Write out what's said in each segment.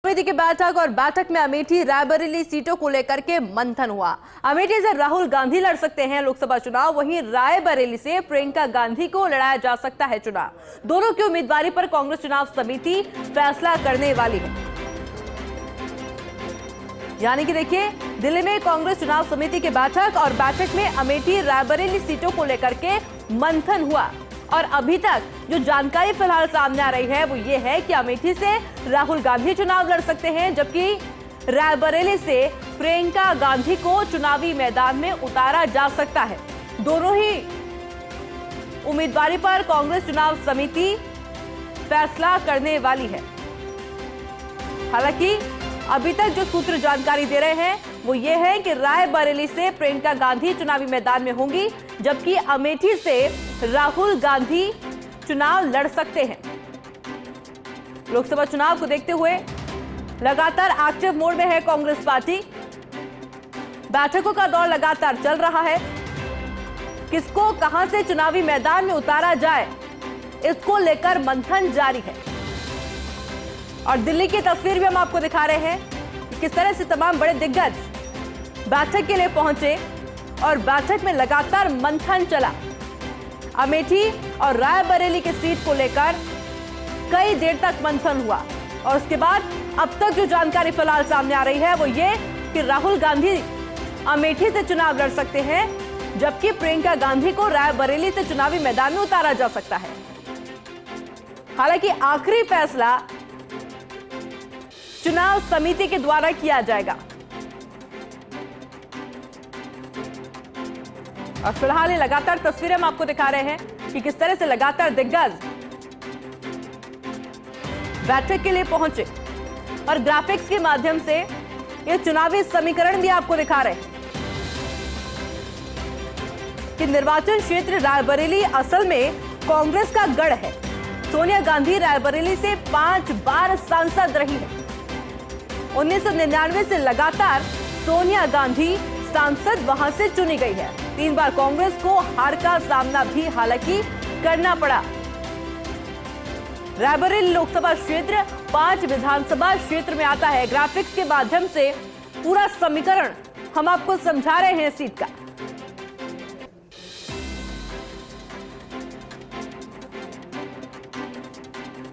समिति की बैठक और बैठक में अमेठी रायबरेली सीटों को लेकर के मंथन हुआ। अमेठी से राहुल गांधी लड़ सकते हैं लोकसभा चुनाव, वहीं रायबरेली से प्रियंका गांधी को लड़ाया जा सकता है चुनाव। दोनों की उम्मीदवारी पर कांग्रेस चुनाव समिति फैसला करने वाली है। यानी कि देखिए, दिल्ली में कांग्रेस चुनाव समिति की बैठक और बैठक में अमेठी रायबरेली सीटों को लेकर के मंथन हुआ। और अभी तक जो जानकारी फिलहाल सामने आ रही है वो ये है कि अमेठी से राहुल गांधी चुनाव लड़ सकते हैं, जबकि रायबरेली से प्रियंका गांधी को चुनावी मैदान में उतारा जा सकता है। दोनों ही उम्मीदवारी पर कांग्रेस चुनाव समिति फैसला करने वाली है। हालांकि अभी तक जो सूत्र जानकारी दे रहे हैं वो ये है कि रायबरेली से प्रियंका गांधी चुनावी मैदान में होंगी, जबकि अमेठी से राहुल गांधी चुनाव लड़ सकते हैं। लोकसभा चुनाव को देखते हुए लगातार एक्टिव मोड में है कांग्रेस पार्टी। बैठकों का दौर लगातार चल रहा है। किसको कहां से चुनावी मैदान में उतारा जाए, इसको लेकर मंथन जारी है। और दिल्ली की तस्वीर भी हम आपको दिखा रहे हैं किस तरह से तमाम बड़े दिग्गज बैठक के लिए पहुंचे और बैठक में लगातार मंथन चला। अमेठी और रायबरेली की सीट को लेकर कई देर तक मंथन हुआ और उसके बाद अब तक जो जानकारी फिलहाल सामने आ रही है वो ये कि राहुल गांधी अमेठी से चुनाव लड़ सकते हैं, जबकि प्रियंका गांधी को रायबरेली से चुनावी मैदान में उतारा जा सकता है। हालांकि आखिरी फैसला चुनाव समिति के द्वारा किया जाएगा। और फिलहाल ये लगातार तस्वीरें हम आपको दिखा रहे हैं कि किस तरह से लगातार दिग्गज बैठक के लिए पहुंचे और ग्राफिक्स के माध्यम से ये चुनावी समीकरण भी आपको दिखा रहे हैं कि निर्वाचन क्षेत्र रायबरेली असल में कांग्रेस का गढ़ है। सोनिया गांधी रायबरेली से 5 बार सांसद रही है। 1999 से लगातार सोनिया गांधी सांसद वहां से चुनी गई है। 3 बार कांग्रेस को हार का सामना भी हालांकि करना पड़ा। रायबरेली लोकसभा क्षेत्र 5 विधानसभा क्षेत्र में आता है। ग्राफिक्स के माध्यम से पूरा समीकरण हम आपको समझा रहे हैं सीट का।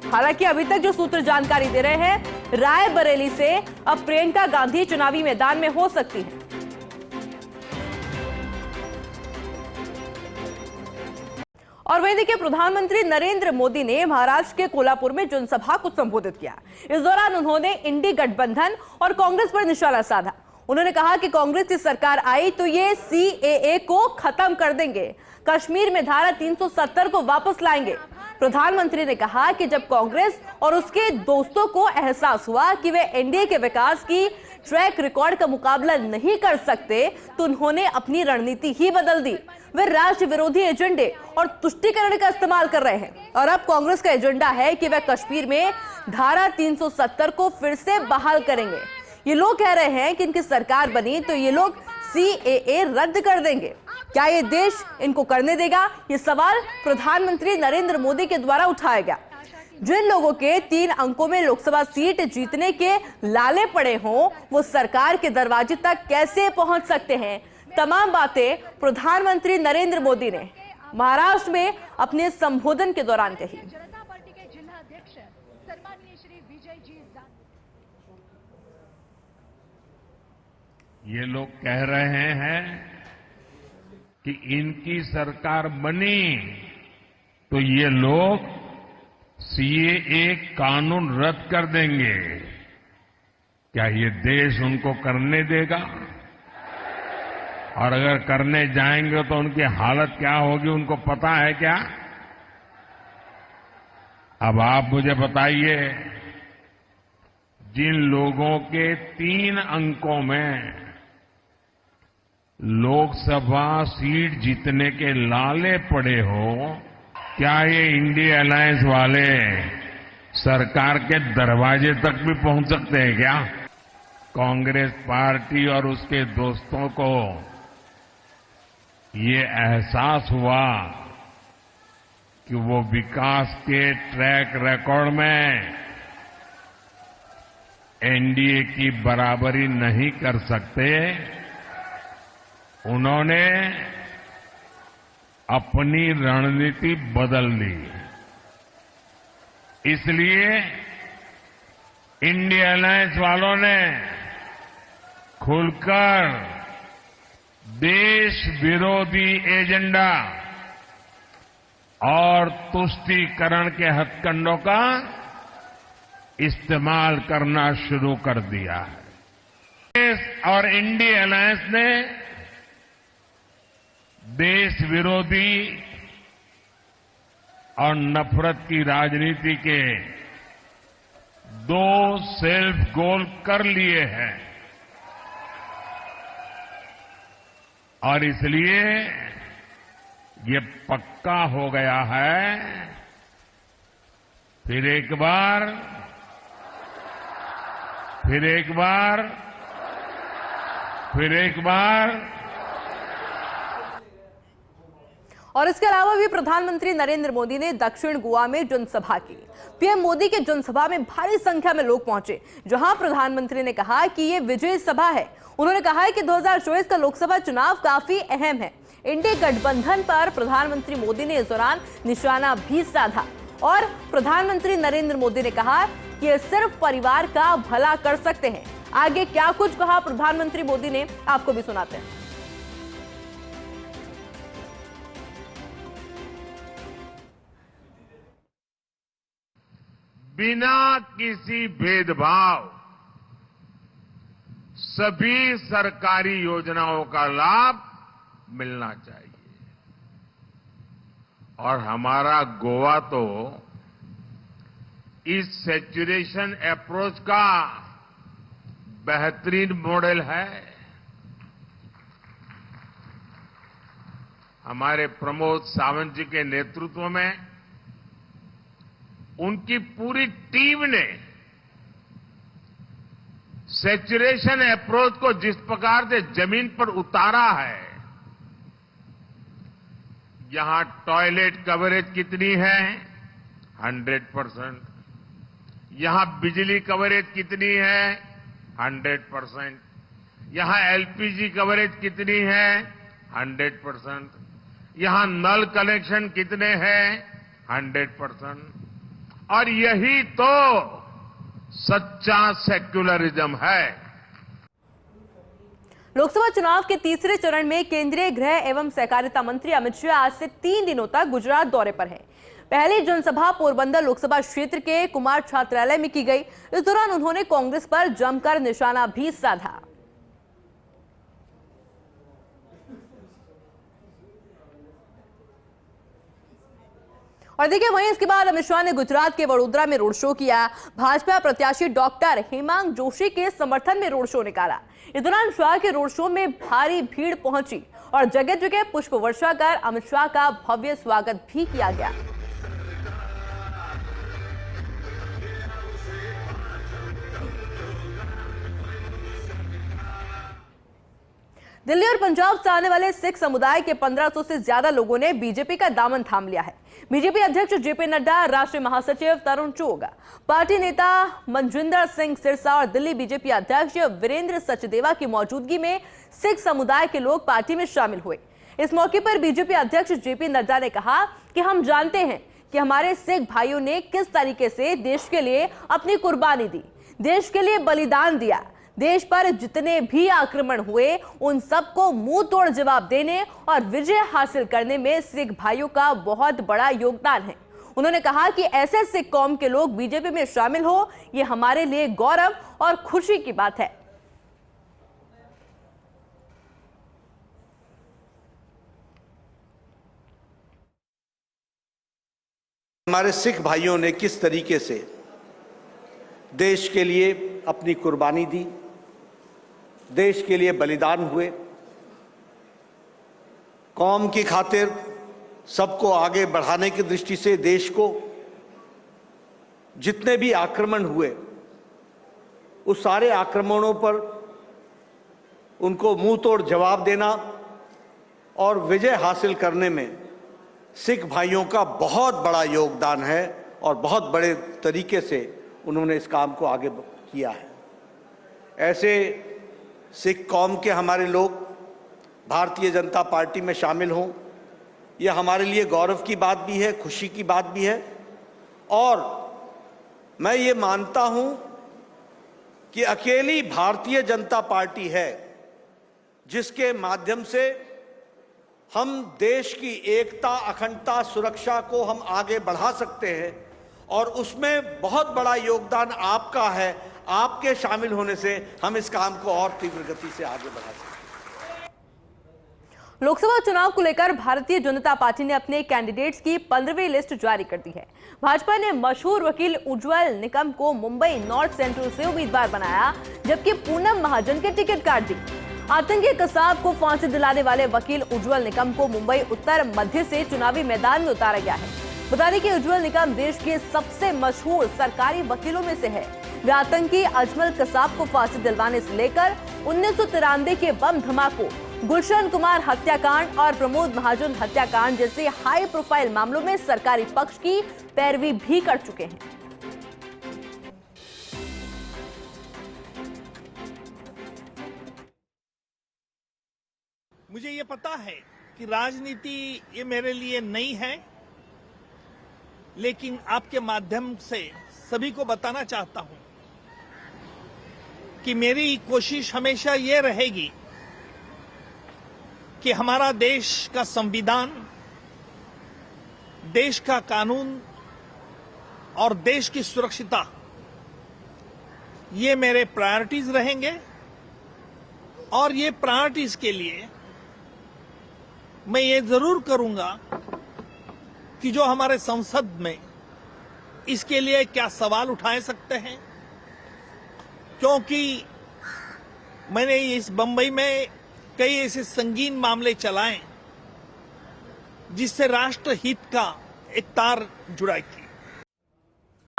हालांकि अभी तक जो सूत्र जानकारी दे रहे हैं, रायबरेली से अब प्रियंका गांधी चुनावी मैदान में हो सकती है। और वहीं देखिए, प्रधानमंत्री नरेंद्र मोदी ने महाराष्ट्र के कोल्हापुर में जनसभा को संबोधित किया। इस दौरान उन्होंने इंडी गठबंधन और कांग्रेस पर निशाना साधा। उन्होंने कहा कि कांग्रेस की सरकार आई तो ये सीएए को खत्म कर देंगे, कश्मीर में धारा 370 को वापस लाएंगे। प्रधानमंत्री ने कहा कि जब कांग्रेस और उसके दोस्तों को एहसास हुआ कि वे एनडीए के विकास की ट्रैक रिकॉर्ड का मुकाबला नहीं कर सकते, तो उन्होंने अपनी रणनीति ही बदल दी। वे राष्ट्र विरोधी एजेंडे और तुष्टीकरण का इस्तेमाल कर रहे हैं और अब कांग्रेस का एजेंडा है कि वे कश्मीर में धारा 370 को फिर से बहाल करेंगे। ये लोग कह रहे हैं कि इनकी सरकार बनी तो ये लोग सीएए रद्द कर देंगे। क्या ये देश इनको करने देगा? ये सवाल प्रधानमंत्री नरेंद्र मोदी के द्वारा उठाया गया। जिन लोगों के 3 अंकों में लोकसभा सीट जीतने के लाले पड़े हों, वो सरकार के दरवाजे तक कैसे पहुंच सकते हैं? तमाम बातें प्रधानमंत्री नरेंद्र मोदी ने महाराष्ट्र में अपने संबोधन के दौरान कही। ये लोग कह रहे हैं कि इनकी सरकार बनी तो ये लोग सीएए कानून रद्द कर देंगे। क्या ये देश उनको करने देगा? और अगर करने जाएंगे तो उनकी हालत क्या होगी, उनको पता है क्या? अब आप मुझे बताइए, जिन लोगों के 3 अंकों में लोकसभा सीट जीतने के लाले पड़े हो, क्या ये इंडिया अलायंस वाले सरकार के दरवाजे तक भी पहुंच सकते हैं क्या? कांग्रेस पार्टी और उसके दोस्तों को ये एहसास हुआ कि वो विकास के ट्रैक रिकॉर्ड में एनडीए की बराबरी नहीं कर सकते, उन्होंने अपनी रणनीति बदल ली। इसलिए इंडिया अलायंस वालों ने खुलकर देश विरोधी एजेंडा और तुष्टीकरण के हथकंडों का इस्तेमाल करना शुरू कर दिया है। देश और इंडिया अलायंस ने देश विरोधी और नफरत की राजनीति के दो सेल्फ गोल कर लिए हैं और इसलिए ये पक्का हो गया है, फिर एक बार और इसके अलावा भी प्रधानमंत्री नरेंद्र मोदी ने दक्षिण गोवा में जनसभा की। पीएम मोदी के जनसभा में भारी संख्या में लोग पहुंचे, जहां प्रधानमंत्री ने कहा कि ये विजय सभा है। उन्होंने कहा है कि 2024 का लोकसभा चुनाव काफी अहम है। इंडी गठबंधन पर प्रधानमंत्री मोदी ने इस दौरान निशाना भी साधा और प्रधानमंत्री नरेंद्र मोदी ने कहा कि ये सिर्फ परिवार का भला कर सकते हैं। आगे क्या कुछ कहा प्रधानमंत्री मोदी ने, आपको भी सुनाते हैं। बिना किसी भेदभाव सभी सरकारी योजनाओं का लाभ मिलना चाहिए और हमारा गोवा तो इस सैचुरेशन अप्रोच का बेहतरीन मॉडल है। हमारे प्रमोद सावंत जी के नेतृत्व में उनकी पूरी टीम ने सैचुरेशन अप्रोच को जिस प्रकार से जमीन पर उतारा है, यहां टॉयलेट कवरेज कितनी है 100%, यहां बिजली कवरेज कितनी है 100%, यहां एलपीजी कवरेज कितनी है 100%, यहां नल कनेक्शन कितने हैं 100%। और यही तो सच्चा सेक्युलरिज्म है। लोकसभा चुनाव के तीसरे चरण में केंद्रीय गृह एवं सहकारिता मंत्री अमित शाह आज से 3 दिनों तक गुजरात दौरे पर हैं। पहली जनसभा पोरबंदर लोकसभा क्षेत्र के कुमार छात्रालय में की गई। इस दौरान उन्होंने कांग्रेस पर जमकर निशाना भी साधा। और देखिए, वहीं इसके बाद अमित शाह ने गुजरात के वडोदरा में रोड शो किया। भाजपा प्रत्याशी डॉक्टर हेमांग जोशी के समर्थन में रोड शो निकाला। इस दौरान शाह के रोड शो में भारी भीड़ पहुंची और जगह जगह पुष्प वर्षा कर अमित शाह का भव्य स्वागत भी किया गया। दिल्ली और पंजाब से आने वाले सिख समुदाय के 1500 से ज्यादा लोगों ने बीजेपी का दामन थाम लिया है। बीजेपी अध्यक्ष जेपी नड्डा, राष्ट्रीय महासचिव तरुण चुग, पार्टी नेता मनजिंदर सिंह सिरसा और दिल्ली बीजेपी अध्यक्ष वीरेंद्र सचदेवा की मौजूदगी में सिख समुदाय के लोग पार्टी में शामिल हुए। इस मौके पर बीजेपी अध्यक्ष जेपी नड्डा ने कहा कि हम जानते हैं कि हमारे सिख भाइयों ने किस तरीके से देश के लिए अपनी कुर्बानी दी, देश के लिए बलिदान दिया। देश पर जितने भी आक्रमण हुए उन सबको मुंह तोड़ जवाब देने और विजय हासिल करने में सिख भाइयों का बहुत बड़ा योगदान है। उन्होंने कहा कि ऐसे सिख कौम के लोग बीजेपी में शामिल हो, ये हमारे लिए गौरव और खुशी की बात है। हमारे सिख भाइयों ने किस तरीके से देश के लिए अपनी कुर्बानी दी, देश के लिए बलिदान हुए, कौम की खातिर सबको आगे बढ़ाने की दृष्टि से देश को जितने भी आक्रमण हुए उस सारे आक्रमणों पर उनको मुंह तोड़ जवाब देना और विजय हासिल करने में सिख भाइयों का बहुत बड़ा योगदान है और बहुत बड़े तरीके से उन्होंने इस काम को आगे किया है। ऐसे सिख कौम के हमारे लोग भारतीय जनता पार्टी में शामिल हों, यह हमारे लिए गौरव की बात भी है, खुशी की बात भी है। और मैं ये मानता हूं कि अकेली भारतीय जनता पार्टी है जिसके माध्यम से हम देश की एकता, अखंडता, सुरक्षा को हम आगे बढ़ा सकते हैं, और उसमें बहुत बड़ा योगदान आपका है। आपके शामिल होने से हम इस काम को और तीव्र गति से आगे बढ़ा सकते हैं। लोकसभा चुनाव को लेकर भारतीय जनता पार्टी ने अपने कैंडिडेट्स की 15वीं लिस्ट जारी कर दी है। भाजपा ने मशहूर वकील उज्जवल निकम को मुंबई नॉर्थ सेंट्रल से उम्मीदवार बनाया, जबकि पूनम महाजन के टिकट काट दी। आतंकी कसाब को फांसी दिलाने वाले वकील उज्जवल निकम को मुंबई उत्तर मध्य से चुनावी मैदान में उतारा गया है। बता दें कि उज्जवल निकम देश के सबसे मशहूर सरकारी वकीलों में से है। वे आतंकी अजमल कसाब को फांसी दिलवाने से लेकर 1993 के बम धमाकों, गुलशन कुमार हत्याकांड और प्रमोद महाजन हत्याकांड जैसे हाई प्रोफाइल मामलों में सरकारी पक्ष की पैरवी भी कर चुके हैं। मुझे ये पता है कि राजनीति ये मेरे लिए नई है, लेकिन आपके माध्यम से सभी को बताना चाहता हूं कि मेरी कोशिश हमेशा ये रहेगी कि हमारा देश का संविधान, देश का कानून और देश की सुरक्षिता, ये मेरे प्रायोरिटीज रहेंगे। और ये प्रायोरिटीज के लिए मैं ये जरूर करूंगा कि जो हमारे संसद में इसके लिए क्या सवाल उठाए सकते हैं, क्योंकि मैंने इस बंबई में कई ऐसे संगीन मामले चलाए जिससे राष्ट्र हित का एक तार जुड़ाई थी।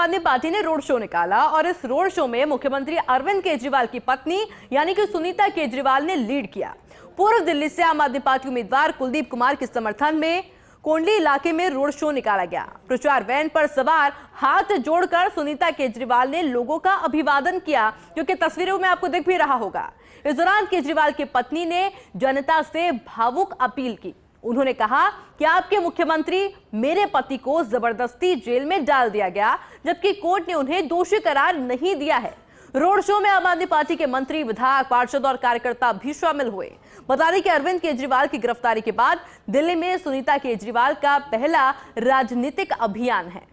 आम आदमी पार्टी ने रोड शो निकाला और इस रोड शो में मुख्यमंत्री अरविंद केजरीवाल की पत्नी यानी कि सुनीता केजरीवाल ने लीड किया। पूर्व दिल्ली से आम आदमी पार्टी उम्मीदवार कुलदीप कुमार के समर्थन में कोंडली इलाके में रोड शो निकाला गया। प्रचार वैन पर सवार हाथ जोड़कर सुनीता केजरीवाल ने लोगों का अभिवादन किया, जो कि तस्वीरों में आपको दिख भी रहा होगा। इस दौरान केजरीवाल की पत्नी ने जनता से भावुक अपील की। उन्होंने कहा कि आपके मुख्यमंत्री मेरे पति को जबरदस्ती जेल में डाल दिया गया, जबकि कोर्ट ने उन्हें दोषी करार नहीं दिया है। रोड शो में आम आदमी पार्टी के मंत्री, विधायक, पार्षद और कार्यकर्ता भी शामिल हुए। बता दें कि अरविंद केजरीवाल की गिरफ्तारी के बाद दिल्ली में सुनीता केजरीवाल का पहला राजनीतिक अभियान है।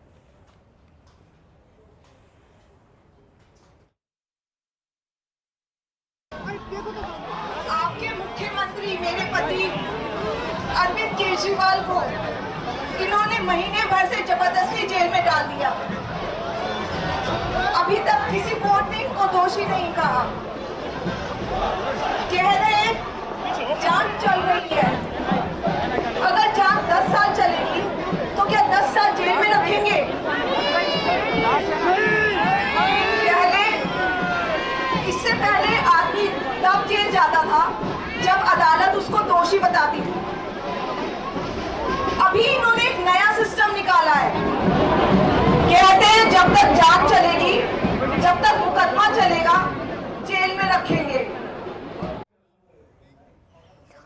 आपके मुख्यमंत्री मेरे पति अरविंद केजरीवाल को इन्होंने महीने भर से जबरदस्ती जेल में डाल दिया। अभी तक किसी कोर्ट ने इनको दोषी नहीं कहा। कह रहे जांच चल रही है। अगर जांच 10 साल चलेगी तो क्या 10 साल जेल में रखेंगे? इससे पहले आदमी तब जेल जाता था जब अदालत उसको दोषी बताती थी। अभी इन्होंने एक नया सिस्टम निकाला है। कहते हैं जब तक जांच चलेगी, जब तक मुकदमा चलेगा, जेल में रखेंगे।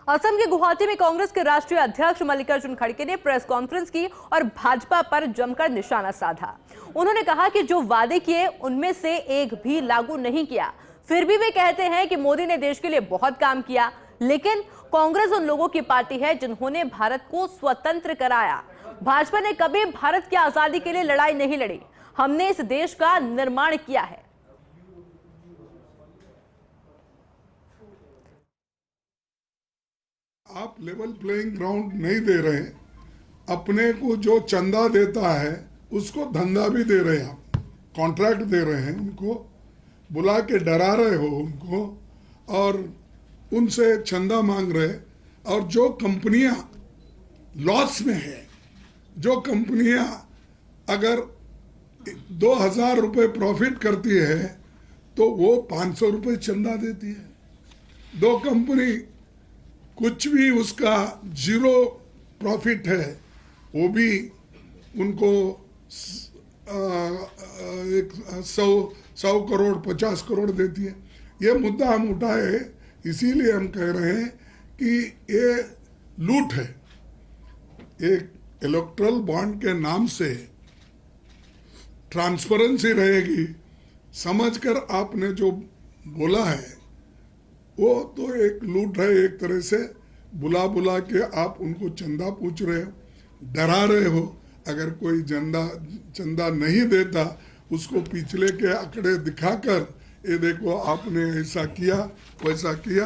असम के गुवाहाटी में कांग्रेस के राष्ट्रीय अध्यक्ष मल्लिकार्जुन खड़गे ने प्रेस कॉन्फ्रेंस की और भाजपा पर जमकर निशाना साधा। उन्होंने कहा कि जो वादे किए उनमें से एक भी लागू नहीं किया। फिर भी वे कहते हैं कि मोदी ने देश के लिए बहुत काम किया, लेकिन कांग्रेस उन लोगों की पार्टी है जिन्होंने भारत को स्वतंत्र कराया। भाजपा ने कभी भारत की आजादी के लिए लड़ाई नहीं लड़ी। हमने इस देश का निर्माण किया है। आप लेवल प्लेइंग ग्राउंड नहीं दे रहे, अपने को जो चंदा देता है उसको धंधा भी दे रहे हैं। आप कॉन्ट्रैक्ट दे रहे हैं, उनको बुला के डरा रहे हो उनको, और उनसे चंदा मांग रहे। और जो कंपनियां लॉस में है, जो कंपनियां अगर 2000 रुपए प्रॉफिट करती है तो वो 500 रुपए चंदा देती है। दो कंपनी कुछ भी उसका 0 प्रॉफिट है, वो भी उनको 100 करोड़ 50 करोड़ देती है। ये मुद्दा हम उठाए, इसीलिए हम कह रहे हैं कि ये लूट है। एक इलेक्ट्रल बॉन्ड के नाम से ट्रांसपेरेंसी रहेगी, समझकर आपने जो बोला है वो तो एक लूट है। एक तरह से बुला बुला के आप उनको चंदा पूछ रहे हो, डरा रहे हो। अगर कोई चंदा नहीं देता उसको पिछले के आंकड़े दिखाकर ये देखो आपने ऐसा किया वैसा किया,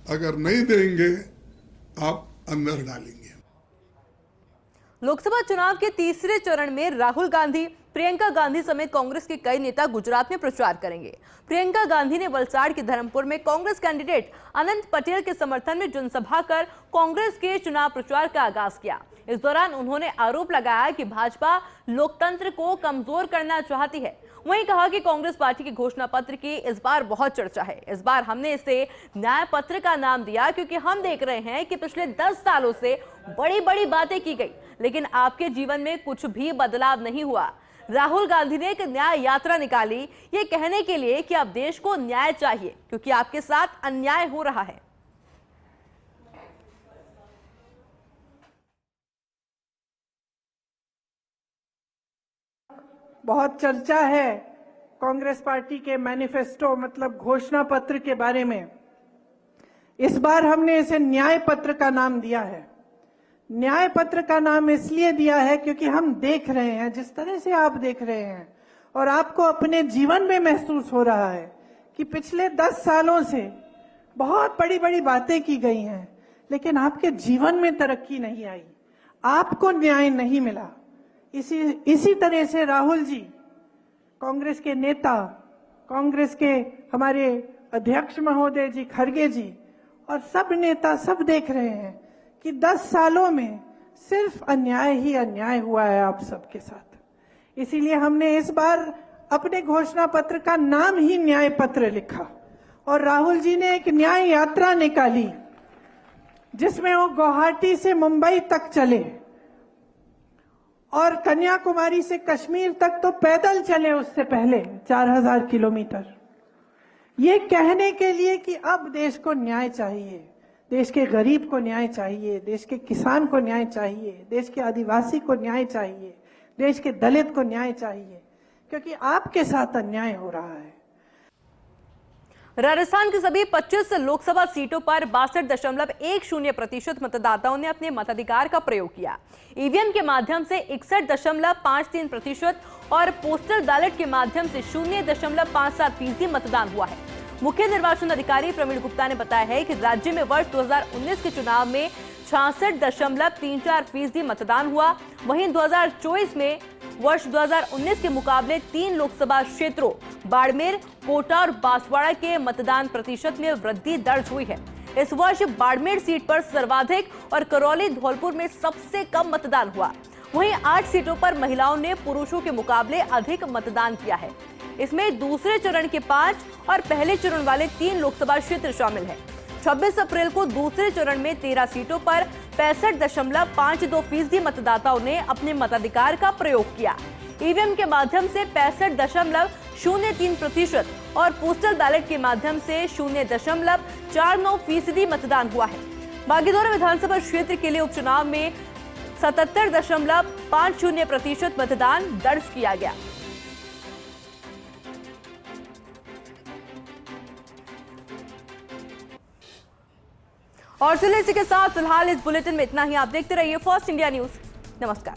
अगर नहीं देंगे आप अंदर डालेंगे। लोकसभा चुनाव के तीसरे चरण में राहुल गांधी, प्रियंका गांधी समेत कांग्रेस के कई नेता गुजरात में प्रचार करेंगे। प्रियंका गांधी ने वलसाड़ के धर्मपुर में कांग्रेस कैंडिडेट अनंत पटेल के समर्थन में जनसभा कर कांग्रेस के चुनाव प्रचार का आगाज किया। इस दौरान उन्होंने आरोप लगाया कि भाजपा लोकतंत्र को कमजोर करना चाहती है। वहीं कहा कि कांग्रेस पार्टी के घोषणा पत्र की इस बार बहुत चर्चा है। इस बार हमने इसे न्याय पत्र का नाम दिया क्योंकि हम देख रहे हैं कि पिछले 10 सालों से बड़ी बड़ी बातें की गई, लेकिन आपके जीवन में कुछ भी बदलाव नहीं हुआ। राहुल गांधी ने एक न्याय यात्रा निकाली, ये कहने के लिए कि अब देश को न्याय चाहिए क्योंकि आपके साथ अन्याय हो रहा है। बहुत चर्चा है कांग्रेस पार्टी के मैनिफेस्टो मतलब घोषणा पत्र के बारे में। इस बार हमने इसे न्याय पत्र का नाम दिया है। न्याय पत्र का नाम इसलिए दिया है क्योंकि हम देख रहे हैं, जिस तरह से आप देख रहे हैं और आपको अपने जीवन में महसूस हो रहा है कि पिछले 10 सालों से बहुत बड़ी बड़ी बातें की गई हैं, लेकिन आपके जीवन में तरक्की नहीं आई, आपको न्याय नहीं मिला। इसी तरह से राहुल जी, कांग्रेस के नेता, कांग्रेस के हमारे अध्यक्ष महोदय जी खड़गे जी और सब नेता सब देख रहे हैं कि 10 सालों में सिर्फ अन्याय ही अन्याय हुआ है आप सबके साथ। इसीलिए हमने इस बार अपने घोषणा पत्र का नाम ही न्याय पत्र लिखा और राहुल जी ने एक न्याय यात्रा निकाली जिसमें वो गुवाहाटी से मुंबई तक चले और कन्याकुमारी से कश्मीर तक तो पैदल चले उससे पहले 4000 किलोमीटर, ये कहने के लिए कि अब देश को न्याय चाहिए, देश के गरीब को न्याय चाहिए, देश के किसान को न्याय चाहिए, देश के आदिवासी को न्याय चाहिए, देश के दलित को न्याय चाहिए, क्योंकि आपके साथ अन्याय हो रहा है। राजस्थान की सभी 25 लोकसभा सीटों पर 62.10% मतदाताओं ने अपने मताधिकार का प्रयोग किया। ईवीएम के माध्यम से 61.53% और पोस्टल बैलेट के माध्यम से 0.57% मतदान हुआ है। मुख्य निर्वाचन अधिकारी प्रवीण गुप्ता ने बताया है कि राज्य में वर्ष 2019 के चुनाव में 66.34% मतदान हुआ। वहीं 2024 में वर्ष 2019 के मुकाबले 3 लोकसभा क्षेत्रों बाड़मेर, कोटा और बांसवाड़ा के मतदान प्रतिशत में वृद्धि दर्ज हुई है। इस वर्ष बाड़मेर सीट पर सर्वाधिक और करौली धौलपुर में सबसे कम मतदान हुआ। वहीं 8 सीटों पर महिलाओं ने पुरुषों के मुकाबले अधिक मतदान किया है। इसमें दूसरे चरण के 5 और पहले चरण वाले 3 लोकसभा क्षेत्र शामिल हैं। 26 अप्रैल को दूसरे चरण में 13 सीटों पर 65.52% मतदाताओं ने अपने मताधिकार का प्रयोग किया। ईवीएम के माध्यम से 65.03% और पोस्टल बैलेट के माध्यम से 0.49% मतदान हुआ है। बागीदोरा विधानसभा क्षेत्र के लिए उपचुनाव में 77.50% मतदान दर्ज किया गया। और चलिए इसी के साथ फिलहाल इस बुलेटिन में इतना ही। आप देखते रहिए फर्स्ट इंडिया न्यूज। नमस्कार।